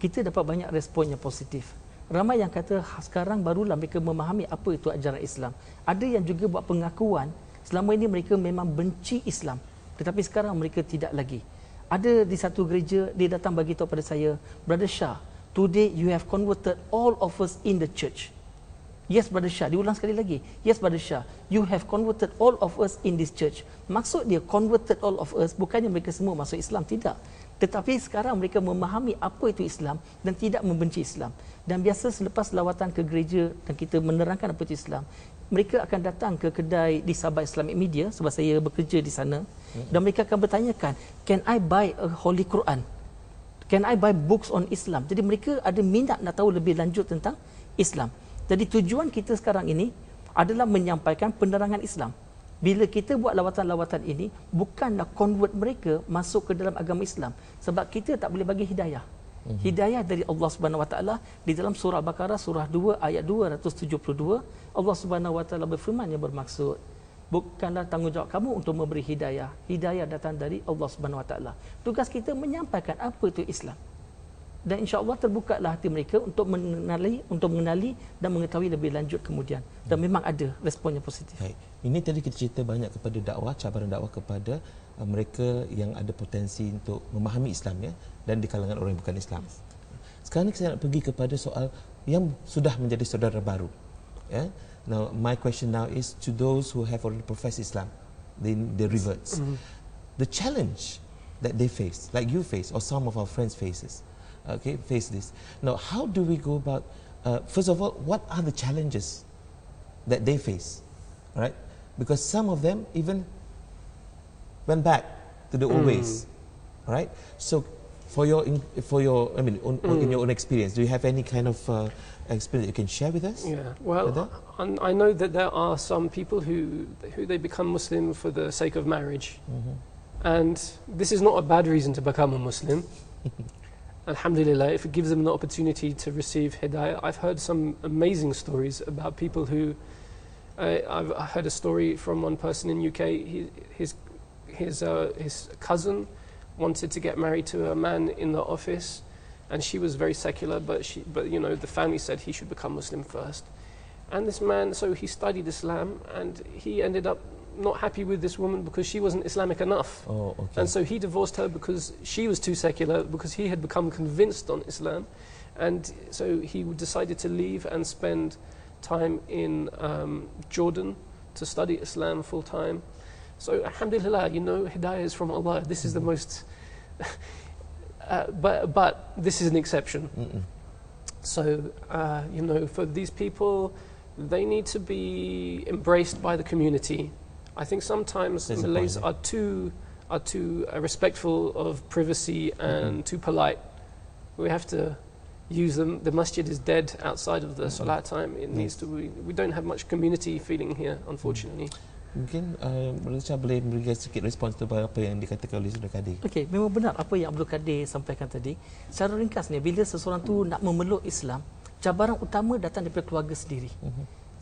kita dapat banyak respon yang positif. Ramai yang kata sekarang barulah mereka memahami apa itu ajaran Islam. Ada yang juga buat pengakuan selama ini mereka memang benci Islam, tetapi sekarang mereka tidak lagi. Ada di satu gereja, dia datang bagi tahu pada saya, Brother Shah, today you have converted all of us in the church. Yes, Brother Shah. Diulang sekali lagi. Yes, Brother Shah, you have converted all of us in this church. Maksud dia converted all of us bukannya mereka semua masuk Islam, tidak. Tetapi sekarang mereka memahami apa itu Islam dan tidak membenci Islam. Dan biasa selepas lawatan ke gereja dan kita menerangkan apa itu Islam, mereka akan datang ke kedai di Sabah Islamic Media sebab saya bekerja di sana, dan mereka akan bertanyakan, can I buy a Holy Quran? Can I buy books on Islam? Jadi mereka ada minat nak tahu lebih lanjut tentang Islam. Jadi tujuan kita sekarang ini adalah menyampaikan penerangan Islam. Bila kita buat lawatan-lawatan ini, bukan nak convert mereka masuk ke dalam agama Islam, sebab kita tak boleh bagi hidayah. Hidayah dari Allah Subhanahu Wa Taala di dalam surah Al-Baqarah surah 2 ayat 272, Allah Subhanahu Wa Taala berfirman yang bermaksud, bukanlah tanggungjawab kamu untuk memberi hidayah. Hidayah datang dari Allah Subhanahu Wa Taala. Tugas kita menyampaikan apa itu Islam. Dan insya-Allah terbukalah hati mereka untuk mengenali dan mengetahui lebih lanjut kemudian. Dan memang ada respon yang positif. Baik. Ini tadi kita cerita banyak kepada dakwah, cabaran dakwah kepada mereka yang ada potensi untuk memahami Islam, ya, dan di kalangan orang yang bukan Islam. Sekarang ni saya nak pergi kepada soal yang sudah menjadi saudara baru. Ya. Now my question now is to those who have already professed Islam, the reverts. The challenge that they face, like you face or some of our friends face this. Now, how do we go about? First of all, what are the challenges that they face, right? Because some of them even went back to the old ways, right? So, in your own experience, do you have any kind of experience you can share with us? Yeah, well, I know that there are some people who they become Muslim for the sake of marriage, and this is not a bad reason to become a Muslim. Alhamdulillah, if it gives them the opportunity to receive hidayah. I've heard some amazing stories about people who, I've heard a story from one person in UK, his cousin wanted to get married to a man in the office, and she was very secular, but you know, the family said he should become Muslim first. And this man, so he studied Islam, and he ended up not happy with this woman because she wasn't Islamic enough. Oh, okay. And so he divorced her because she was too secular, because he had become convinced on Islam. And so he decided to leave and spend time in Jordan to study Islam full time. So alhamdulillah, you know, hidayah is from Allah. This is the most but this is an exception. So you know, for these people, they need to be embraced by the community. I think sometimes Malays are too respectful of privacy and too polite. We have to use them. The masjid is dead outside of the salat time. It needs to. We don't have much community feeling here, unfortunately. Mungkin Brother boleh memberikan sedikit respons kepada apa yang dikatakan oleh Saudara Kadir. Okey, memang benar apa yang Abdul Kadir sampaikan tadi. Secara ringkas ni, bila seseorang tu nak memeluk Islam, cabaran utama datang daripada keluarga sendiri.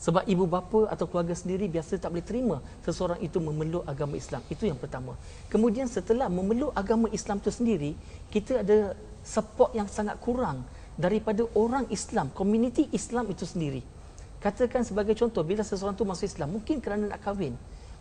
Sebab ibu bapa atau keluarga sendiri biasa tak boleh terima seseorang itu memeluk agama Islam. Itu yang pertama. Kemudian setelah memeluk agama Islam itu sendiri, kita ada support yang sangat kurang daripada orang Islam, komuniti Islam itu sendiri. Katakan sebagai contoh, bila seseorang itu masuk Islam, mungkin kerana nak kahwin,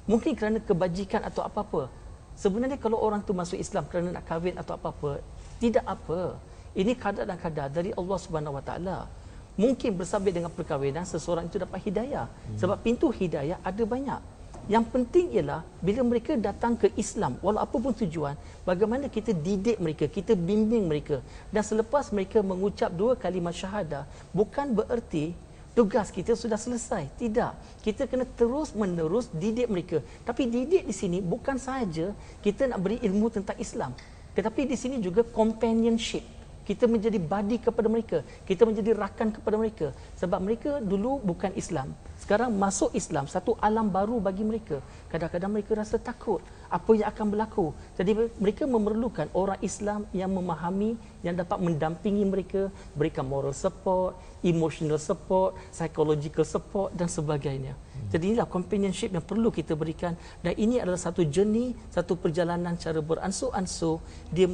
mungkin kerana kebajikan atau apa-apa. Sebenarnya kalau orang itu masuk Islam kerana nak kahwin atau apa-apa, tidak apa. Ini kadar dan kadar dari Allah Subhanahu Wa Taala. Mungkin bersabit dengan perkahwinan seseorang itu dapat hidayah. Sebab pintu hidayah ada banyak. Yang penting ialah bila mereka datang ke Islam, walau apa pun tujuan, bagaimana kita didik mereka, kita bimbing mereka. Dan selepas mereka mengucap 2 kalimat syahadah, bukan bererti tugas kita sudah selesai. Tidak. Kita kena terus menerus didik mereka. Tapi didik di sini bukan sahaja kita nak beri ilmu tentang Islam, tetapi di sini juga companionship. Kita menjadi buddy kepada mereka, kita menjadi rakan kepada mereka, sebab mereka dulu bukan Islam, Sekarang masuk Islam, satu alam baru bagi mereka. Kadang-kadang mereka rasa takut apa yang akan berlaku. Jadi mereka memerlukan orang Islam yang memahami, yang dapat mendampingi mereka, berikan moral support, emotional support, psychological support dan sebagainya. Jadi inilah companionship yang perlu kita berikan, dan ini adalah satu journey, satu perjalanan cara beransur-ansur dia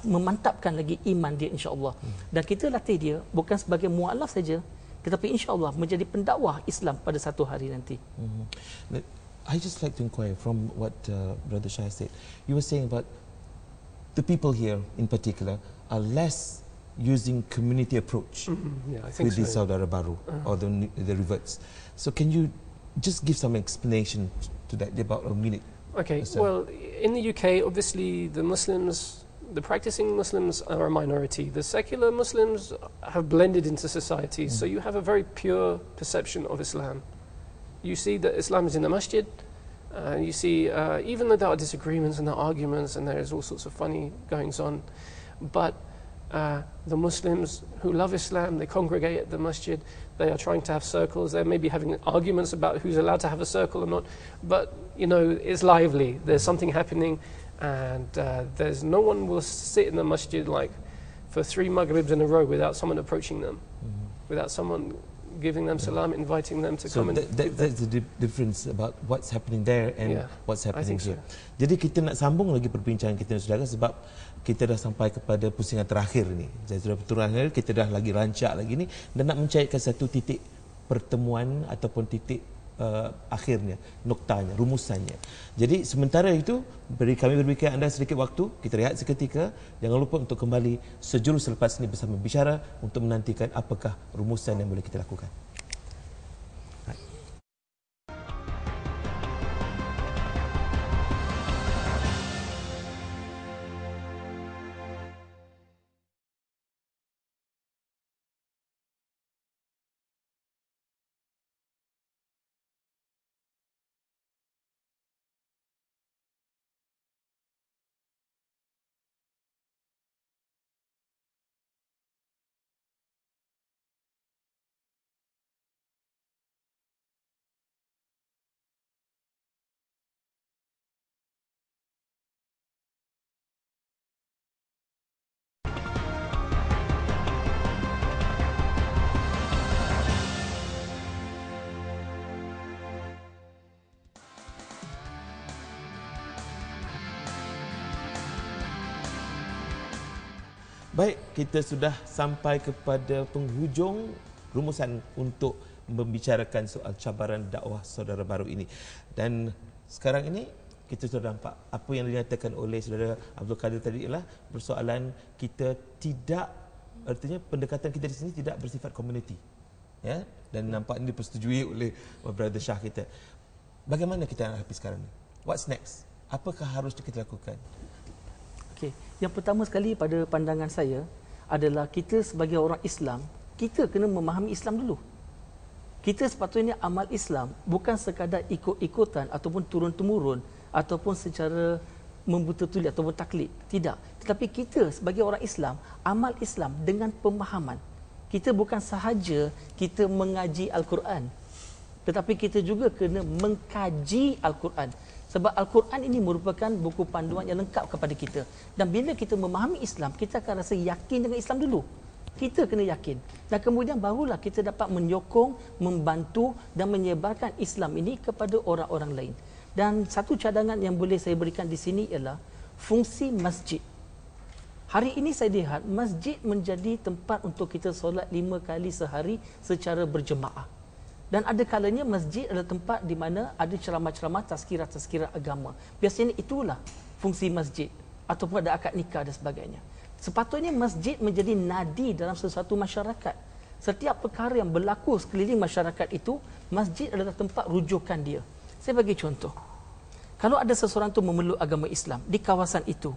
memantapkan lagi iman dia, insya-Allah. Dan kita latih dia bukan sebagai mualaf saja, tetapi insya-Allah menjadi pendakwah Islam pada satu hari nanti. I just like to inquire from what Brother Shah said. You were saying about the people here in particular are less using community approach Yeah, I think with the so. Saudara Baru or the reverts. So can you just give some explanation to that about a minute? Okay, So- well, in the UK, obviously, the practicing Muslims are a minority. The secular Muslims have blended into society, so you have a very pure perception of Islam. You see that Islam is in the masjid. You see, even though there are disagreements and there are arguments and there is all sorts of funny goings on, but the Muslims who love Islam, they congregate at the masjid. They are trying to have circles. They may be having arguments about who's allowed to have a circle or not, but you know, it's lively. There's something happening, and there's no one will sit in the masjid like for 3 maghribs in a row without someone approaching them, without someone giving them salam, inviting them to So come and that's the difference about what's happening there and Yeah, what's happening think so. here. Jadi kita nak sambung lagi perbincangan kita, saudara, sebab kita dah sampai kepada pusingan terakhir ni. Jadi sudah terakhir, kita dah lagi rancak lagi ni dan nak mencairkan satu titik pertemuan ataupun titik akhirnya, noktanya, rumusannya. Jadi sementara itu kami berikan anda sedikit waktu, kita rehat seketika. Jangan lupa untuk kembali sejurus selepas ini bersama Bicara untuk menantikan apakah rumusan yang boleh kita lakukan. Baik, kita sudah sampai kepada penghujung rumusan untuk membicarakan soal cabaran dakwah Saudara Baru ini. Dan sekarang ini kita sudah nampak apa yang dinyatakan oleh Saudara Abdul Qadir tadi ialah persoalan kita tidak, artinya pendekatan kita di sini tidak bersifat komuniti. Ya, dan nampak ini dipersetujui oleh Brother Shah kita. Bagaimana kita nak hadapi sekarang ni? What's next? Apakah harus kita lakukan? Okey, yang pertama sekali pada pandangan saya adalah kita sebagai orang Islam, kita kena memahami Islam dulu. Kita sepatutnya amal Islam bukan sekadar ikut-ikutan ataupun turun-temurun ataupun secara membuta-tuli ataupun taklid. Tidak. Tetapi kita sebagai orang Islam, amal Islam dengan pemahaman. Kita bukan sahaja kita mengaji Al-Quran, tetapi kita juga kena mengkaji Al-Quran. Sebab Al-Quran ini merupakan buku panduan yang lengkap kepada kita. Dan bila kita memahami Islam, kita akan rasa yakin dengan Islam dulu. Kita kena yakin. Dan kemudian barulah kita dapat menyokong, membantu dan menyebarkan Islam ini kepada orang-orang lain. Dan satu cadangan yang boleh saya berikan di sini ialah fungsi masjid. Hari ini saya lihat masjid menjadi tempat untuk kita solat 5 kali sehari secara berjemaah. Dan ada kalanya masjid adalah tempat di mana ada ceramah-ceramah tazkirah-tazkirah agama. Biasanya itulah fungsi masjid ataupun ada akad nikah dan sebagainya. Sepatutnya masjid menjadi nadi dalam sesuatu masyarakat. Setiap perkara yang berlaku sekeliling masyarakat itu, masjid adalah tempat rujukan dia. Saya bagi contoh. Kalau ada seseorang tu memeluk agama Islam di kawasan itu,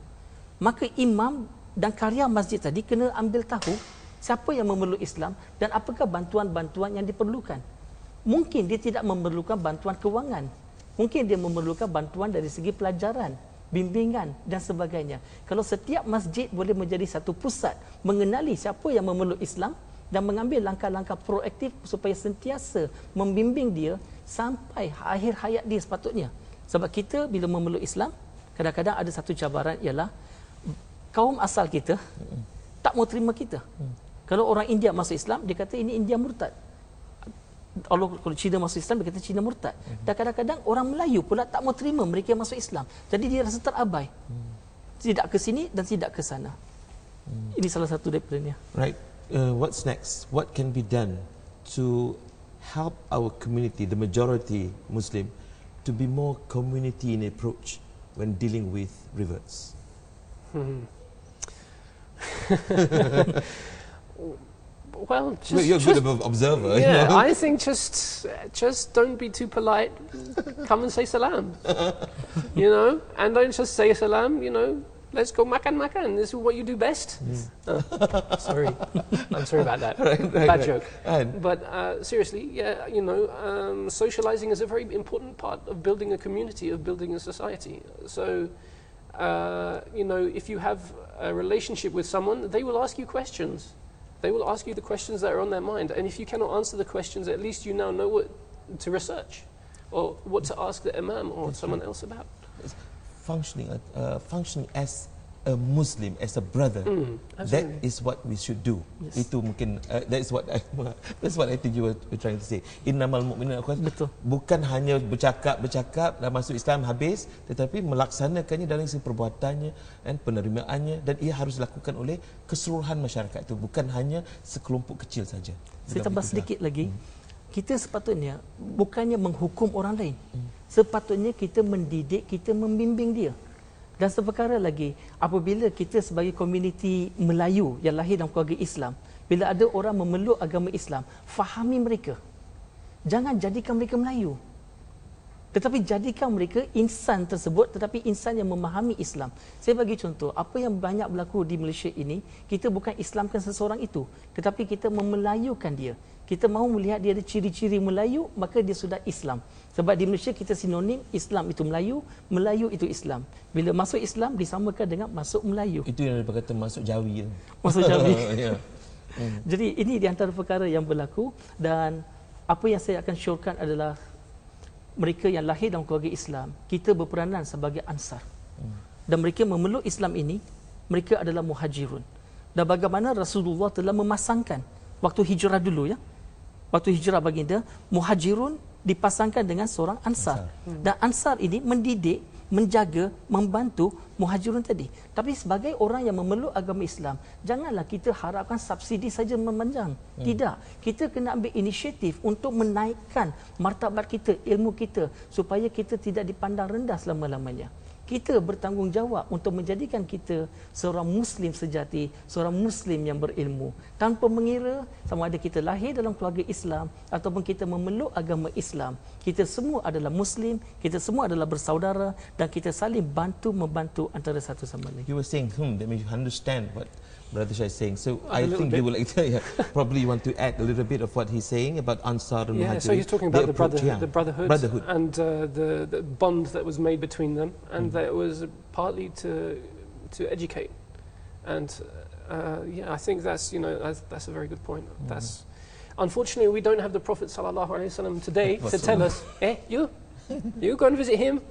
maka imam dan karya masjid tadi kena ambil tahu siapa yang memeluk Islam dan apakah bantuan-bantuan yang diperlukan. Mungkin dia tidak memerlukan bantuan kewangan. Mungkin dia memerlukan bantuan dari segi pelajaran, bimbingan dan sebagainya. Kalau setiap masjid boleh menjadi satu pusat mengenali siapa yang memeluk Islam, dan mengambil langkah-langkah proaktif supaya sentiasa membimbing dia sampai akhir hayat dia sepatutnya. Sebab kita bila memeluk Islam, kadang-kadang ada satu cabaran ialah kaum asal kita tak mau terima kita. Kalau orang India masuk Islam, dia kata ini India murtad. Kalau Cina masuk Islam, dia kata Cina murtad. Dan kadang-kadang orang Melayu pula tak mau terima mereka yang masuk Islam. Jadi dia rasa terabai. Tidak ke sini dan tidak ke sana. Ini salah satu daripadanya. Right. What's next? What can be done to help our community, the majority Muslim, to be more community in approach when dealing with reverts? Well, You're a good observer. Yeah, you know? I think just don't be too polite. Come and say salam, you know, and don't just say salam. You know, let's go makan. This is what you do best. Sorry, I'm sorry about that. Bad joke. But seriously, yeah, you know, socializing is a very important part of building a community, of building a society. So, you know, if you have a relationship with someone, they will ask you questions. They will ask you the questions that are on their mind. And if you cannot answer the questions, at least you now know what to research or what to ask the imam or someone else about. Functioning as a Muslim, as a brother, that is what we should do. Yes. Itu mungkin that's what I think you were trying to say. Innamal mu'minuna Betul. bukan hanya bercakap dan masuk Islam habis, tetapi melaksanakannya dalam segi perbuatannya dan penerimaannya, dan ia harus dilakukan oleh keseluruhan masyarakat itu, bukan hanya sekelompok kecil saja. Saya tambah sedikit lagi. Kita sepatutnya bukannya menghukum orang lain. Sepatutnya kita mendidik, kita membimbing dia. Dan seperkara lagi, apabila kita sebagai komuniti Melayu yang lahir dalam keluarga Islam, bila ada orang memeluk agama Islam, fahami mereka. Jangan jadikan mereka Melayu. Tetapi jadikan mereka insan tersebut, tetapi insan yang memahami Islam. Saya bagi contoh, apa yang banyak berlaku di Malaysia ini, kita bukan Islamkan seseorang itu, tetapi kita memelayukan dia. Kita mahu melihat dia ada ciri-ciri Melayu, maka dia sudah Islam. Sebab di Malaysia kita sinonim Islam itu Melayu, Melayu itu Islam. Bila masuk Islam disamakan dengan masuk Melayu. Itu yang berkata masuk Jawi. Masuk Jawi. Yeah. Jadi ini di antara perkara yang berlaku, dan apa yang saya akan syorkan adalah mereka yang lahir dalam keluarga Islam, kita berperanan sebagai ansar. Dan mereka memeluk Islam ini, mereka adalah muhajirun. Dan bagaimana Rasulullah telah memasangkan waktu hijrah dulu, ya. Waktu hijrah baginda, muhajirun dipasangkan dengan seorang ansar. Dan ansar ini mendidik, menjaga, membantu muhajirun tadi. Tapi sebagai orang yang memeluk agama Islam, janganlah kita harapkan subsidi saja memanjang. Tidak. Kita kena ambil inisiatif untuk menaikkan martabat kita, ilmu kita, supaya kita tidak dipandang rendah selama-lamanya. Kita bertanggungjawab untuk menjadikan kita seorang Muslim sejati, seorang Muslim yang berilmu. Tanpa mengira sama ada kita lahir dalam keluarga Islam ataupun kita memeluk agama Islam. Kita semua adalah Muslim, kita semua adalah bersaudara, dan kita saling bantu-membantu antara satu sama lain. You were saying, that makes you understand what Brother Shah is saying. So I think bit. you will probably want to add a little bit of what he's saying about Ansar and Muhajirin. So he's talking about the brotherhood and the bond that was made between them, and that was partly to educate. And yeah, I think that's a very good point. That's unfortunately we don't have the Prophet ﷺ today to tell us, you go and visit him,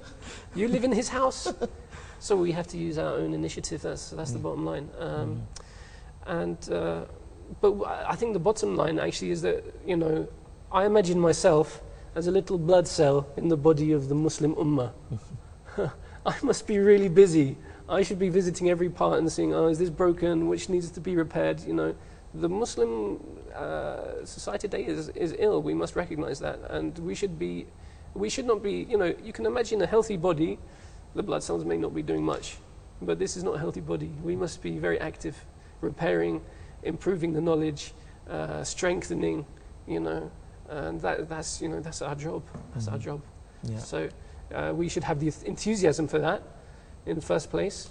you live in his house. So we have to use our own initiative. That's the bottom line. But I think the bottom line actually is that, I imagine myself as a little blood cell in the body of the Muslim Ummah. I must be really busy. I should be visiting every part and seeing, is this broken, which needs to be repaired. The Muslim society today is ill. We must recognize that, and we should not be. You can imagine a healthy body. The blood cells may not be doing much, but this is not a healthy body. We must be very active, repairing, improving the knowledge, strengthening, and that's our job. That's our job. Yeah. So we should have the enthusiasm for that in the first place.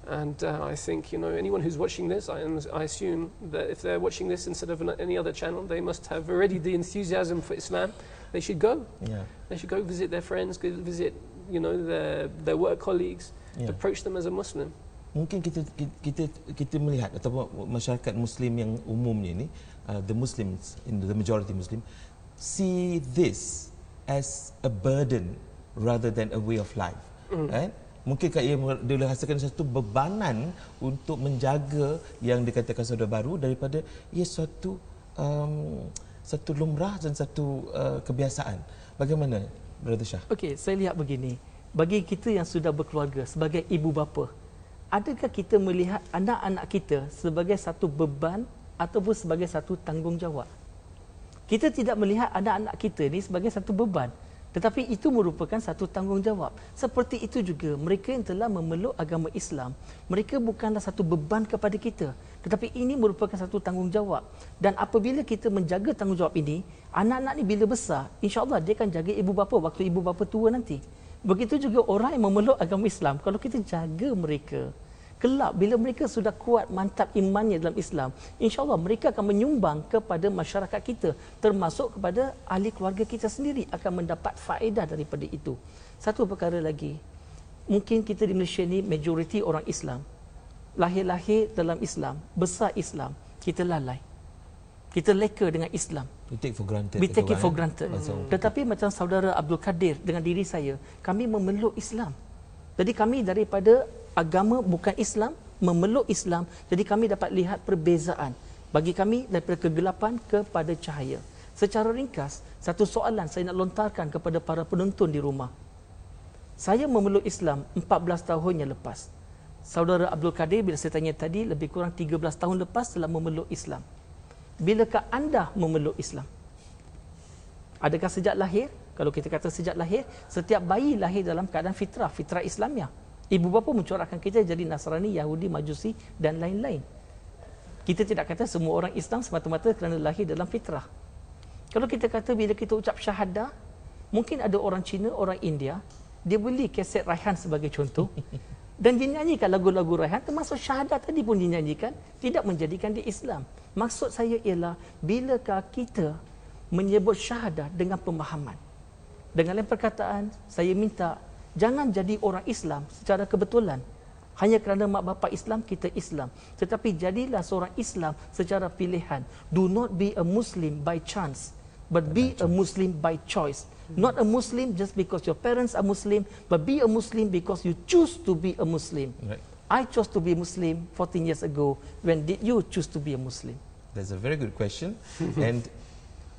And I think, anyone who's watching this, I assume that if they're watching this instead of any other channel, they must have already the enthusiasm for Islam. They should go. Yeah. They should go visit their friends, go visit, their work colleagues, approach them as a Muslim. mungkin kita melihat ataupun masyarakat Muslim yang umumnya ini, the Muslims, the majority Muslim, see this as a burden rather than a way of life. Right? Mungkinkah dia rasakan satu bebanan untuk menjaga yang dikatakan saudara baru daripada ia satu lumrah dan satu kebiasaan. Bagaimana, Brother Shah? Okey, saya lihat begini. Bagi kita yang sudah berkeluarga sebagai ibu bapa, adakah kita melihat anak-anak kita sebagai satu beban ataupun sebagai satu tanggungjawab? Kita tidak melihat anak-anak kita ni sebagai satu beban, tetapi itu merupakan satu tanggungjawab. Seperti itu juga mereka yang telah memeluk agama Islam, mereka bukanlah satu beban kepada kita, tetapi ini merupakan satu tanggungjawab. Dan apabila kita menjaga tanggungjawab ini, anak-anak ni bila besar, insya-Allah dia akan jaga ibu bapa waktu ibu bapa tua nanti. Begitu juga orang yang memeluk agama Islam, kalau kita jaga mereka, kelak bila mereka sudah kuat mantap imannya dalam Islam, insya-Allah mereka akan menyumbang kepada masyarakat kita, termasuk kepada ahli keluarga kita sendiri akan mendapat faedah daripada itu. Satu perkara lagi, mungkin kita di Malaysia ni majoriti orang Islam, lahir-lahir dalam Islam, besar Islam, kita lalai, kita leka dengan Islam. We take for granted. We take it for granted. Tetapi macam saudara Abdul Kadir dengan diri saya, kami memeluk Islam. Jadi kami daripada agama bukan Islam, memeluk Islam, jadi kami dapat lihat perbezaan. Bagi kami daripada kegelapan kepada cahaya. Secara ringkas, satu soalan saya nak lontarkan kepada para penonton di rumah. Saya memeluk Islam 14 tahun yang lepas. Saudara Abdul Kadir bila saya tanya tadi, lebih kurang 13 tahun lepas telah memeluk Islam. Bilakah anda memeluk Islam? Adakah sejak lahir? Kalau kita kata sejak lahir, setiap bayi lahir dalam keadaan fitrah Islamiah. Ibu bapa mencorakkan kita jadi Nasrani, Yahudi, Majusi dan lain-lain. Kita tidak kata semua orang Islam semata-mata kerana lahir dalam fitrah. Kalau kita kata bila kita ucap syahadah, mungkin ada orang Cina, orang India, dia beli kaset Raihan sebagai contoh dan dia nyanyikan lagu-lagu Raihan, termasuk syahadah tadi pun dinyanyikan, tidak menjadikan dia Islam. Maksud saya ialah, bilakah kita menyebut syahadah dengan pemahaman? Dengan lain perkataan, saya minta jangan jadi orang Islam secara kebetulan. Hanya kerana mak bapak Islam, kita Islam. Tetapi jadilah seorang Islam secara pilihan. Do not be a Muslim by chance, but be a Muslim by choice. Not a Muslim just because your parents are Muslim, but be a Muslim because you choose to be a Muslim. Right. I chose to be a Muslim 14 years ago. When did you choose to be a Muslim? That's a very good question. And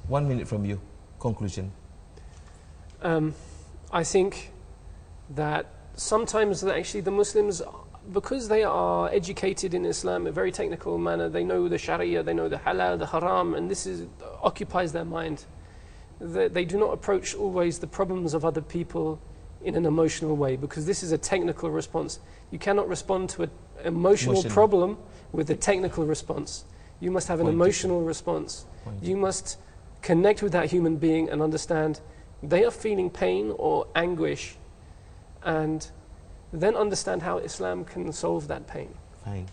1 minute from you, conclusion. I think that sometimes actually the Muslims, because they are educated in Islam in a very technical manner, they know the Sharia, they know the halal, the haram, and this occupies their mind. They do not approach always the problems of other people in an emotional way, because this is a technical response. You cannot respond to an emotional problem with a technical response. You must have an emotional response. You must connect with that human being and understand they are feeling pain or anguish, and then understand how Islam can solve that pain. Fine.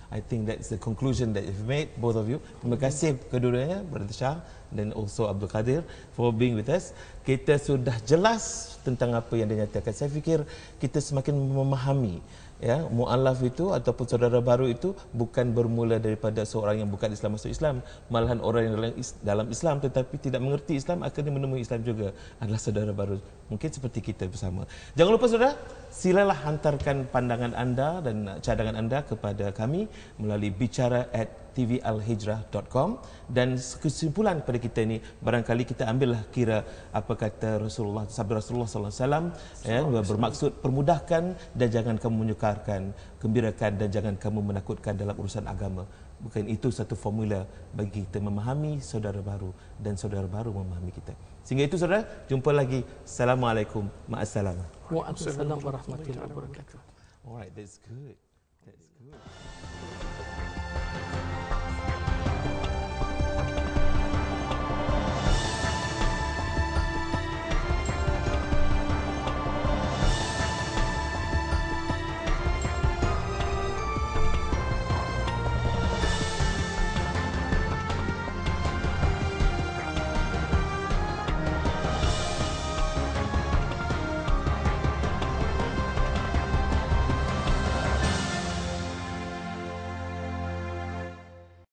I think that's the conclusion that you've made, both of you. Terima kasih kedua-duanya, Brother Shah dan also Abdul Kadir, for being with us. Kita sudah jelas tentang apa yang dinyatakan. Saya fikir kita semakin memahami, ya, mu'alaf itu ataupun saudara baru itu bukan bermula daripada seorang yang bukan Islam masuk Islam. Malahan orang yang dalam Islam tetapi tidak mengerti Islam akhirnya menemui Islam juga adalah saudara baru. Mungkin seperti kita bersama. Jangan lupa saudara, silalah hantarkan pandangan anda dan cadangan anda kepada kami melalui bicara@tvalhijrah.com. Dan kesimpulan pada kita ini, barangkali kita ambillah kira apa kata Rasulullah, sabda Rasulullah SAW, ya, bermaksud permudahkan dan jangan kamu menyukarkan, gembirakan dan jangan kamu menakutkan dalam urusan agama. Bukan itu satu formula bagi kita memahami saudara baru dan saudara baru memahami kita. Sehingga itu saudara, jumpa lagi. Assalamualaikum. Ma'assalam. Waalaikumsalam warahmatullahi wabarakatuh. Alright, that's good. That's good.